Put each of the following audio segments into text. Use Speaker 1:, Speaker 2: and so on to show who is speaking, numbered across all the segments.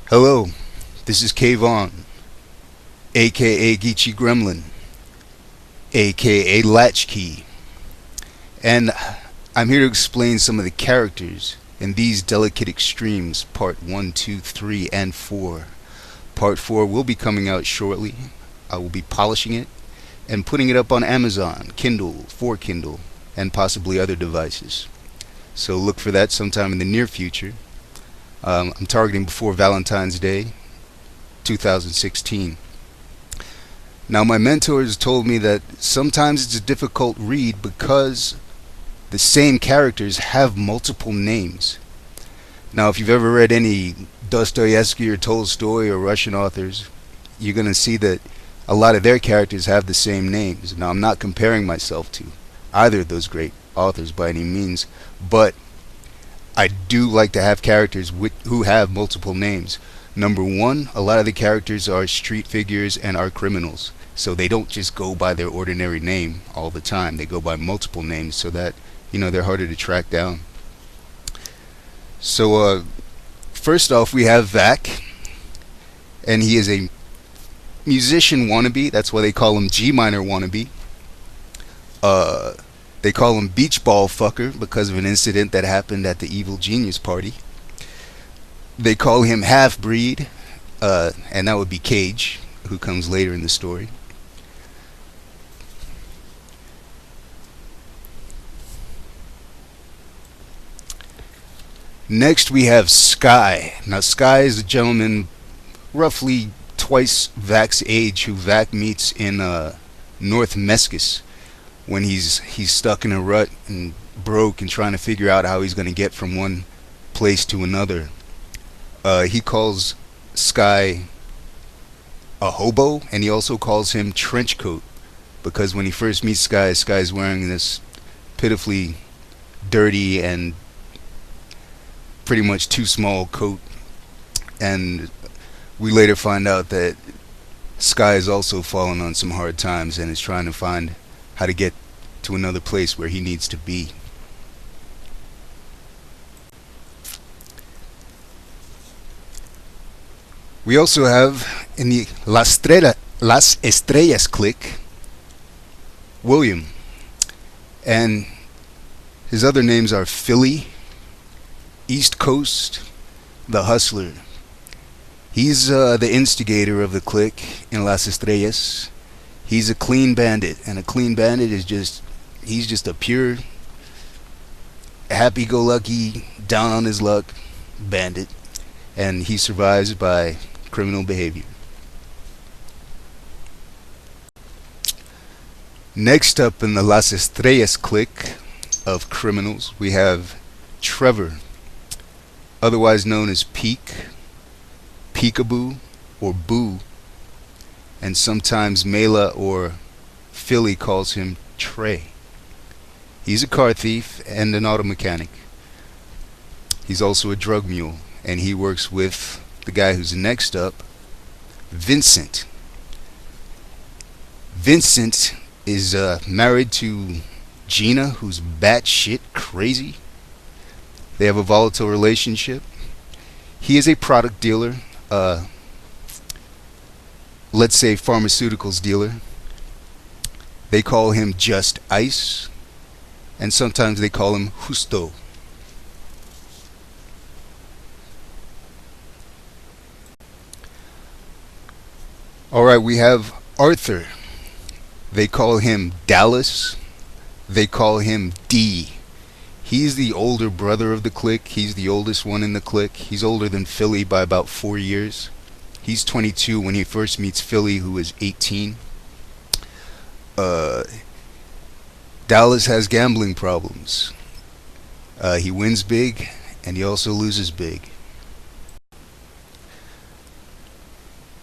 Speaker 1: Hello, this is Kayvon, aka Geechee Gremlin, aka Latchkey, and I'm here to explain some of the characters in these delicate extremes, part 1, 2, 3, and 4. Part 4 will be coming out shortly. I will be polishing it and putting it up on Amazon, Kindle, for Kindle, and possibly other devices. So look for that sometime in the near future. I'm targeting before Valentine's Day 2016. Now, my mentors told me that sometimes it's a difficult read because the same characters have multiple names. Now, if you've ever read any Dostoevsky or Tolstoy or Russian authors, you're going to see that a lot of their characters have the same names. Now, I'm not comparing myself to either of those great authors by any means, but I do like to have characters who have multiple names. Number one, a lot of the characters are street figures and are criminals. So they don't just go by their ordinary name all the time. They go by multiple names so that, they're harder to track down. So, first off, we have VAC. And he is a musician wannabe. That's why they call him G minor wannabe. They call him Beach Ball Fucker because of an incident that happened at the Evil Genius party. They call him Half-Breed, and that would be Cage, who comes later in the story. Next we have SKYE. Now SKYE is a gentleman roughly twice Vac's age who Vac meets in North Mescus, when he's stuck in a rut and broke and trying to figure out how he's going to get from one place to another. He calls SKYE a hobo, and he also calls him Trenchcoat, because when he first meets SKYE, SKYE's wearing this pitifully dirty and pretty much too small coat, and we later find out that SKYE has also fallen on some hard times and is trying to find how to get to another place where he needs to be. We also have in the Las Estrellas clique William, and his other names are Philly, East Coast, the Hustler. He's the instigator of the clique in Las Estrellas. He's a clean bandit, and a clean bandit is he's just a pure, happy-go-lucky, down on his luck bandit, and he survives by criminal behavior. Next up in the Las Estrellas clique of criminals, we have TREVOR, otherwise known as Peek, Peekaboo, or Boo, and sometimes MAYLAH or Philly calls him Trey. He's a car thief and an auto mechanic. He's also a drug mule, and he works with the guy who's next up, VINCENT. VINCENT is married to Gina, who's batshit crazy. They have a volatile relationship. He is a product dealer, let's say pharmaceuticals dealer. They call him Just Ice, and sometimes they call him Justo. Alright, we have Arthur. They call him Dallas. They call him D. He's the older brother of the clique. He's the oldest one in the clique. He's older than Philly by about 4 years. He's 22 when he first meets Philly, who is 18. Dallas has gambling problems. He wins big, and he also loses big.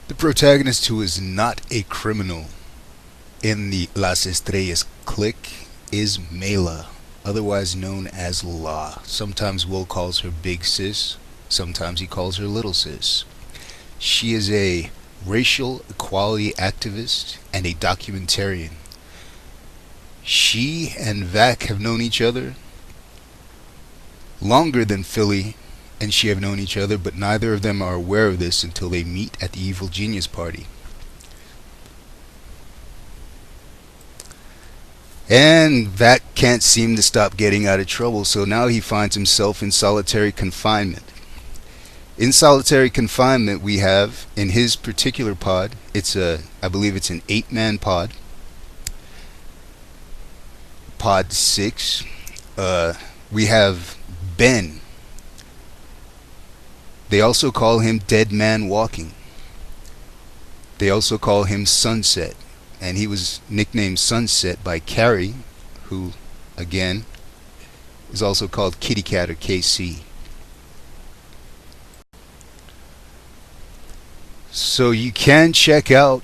Speaker 1: The protagonist, who is not a criminal in the Las Estrellas clique, is MAYLAH, otherwise known as La. Sometimes Will calls her Big Sis, sometimes he calls her Little Sis. She is a racial equality activist and a documentarian. She and Vac have known each other longer than Philly and she have known each other, but neither of them are aware of this until they meet at the evil genius party. And VAC can't seem to stop getting out of trouble, so now he finds himself in solitary confinement. In solitary confinement, we have, in his particular pod, I believe it's an 8-man pod. Pod 6. We have Ben. They also call him Dead Man Walking. They also call him Sunset. And he was nicknamed Sunset by Carrie, who, again, is also called Kitty Cat or KC. So you can check out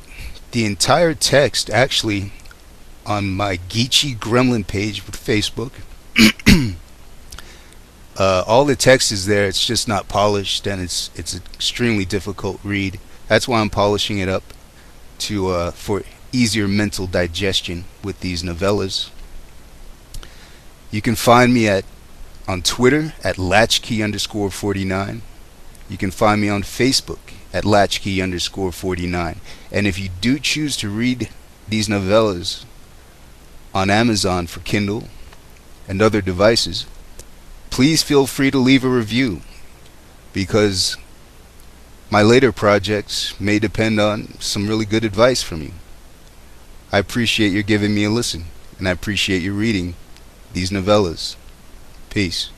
Speaker 1: the entire text, actually, on my Geechee Gremlin page with Facebook. All the text is there. It's just not polished, and it's an extremely difficult read. That's why I'm polishing it up to for easier mental digestion with these novellas. You can find me on Twitter at latchkey_49. You can find me on Facebook at latchkey_49. And if you do choose to read these novellas on Amazon for Kindle and other devices, please feel free to leave a review, because my later projects may depend on some really good advice from you. I appreciate you giving me a listen, and I appreciate you reading these novellas. Peace.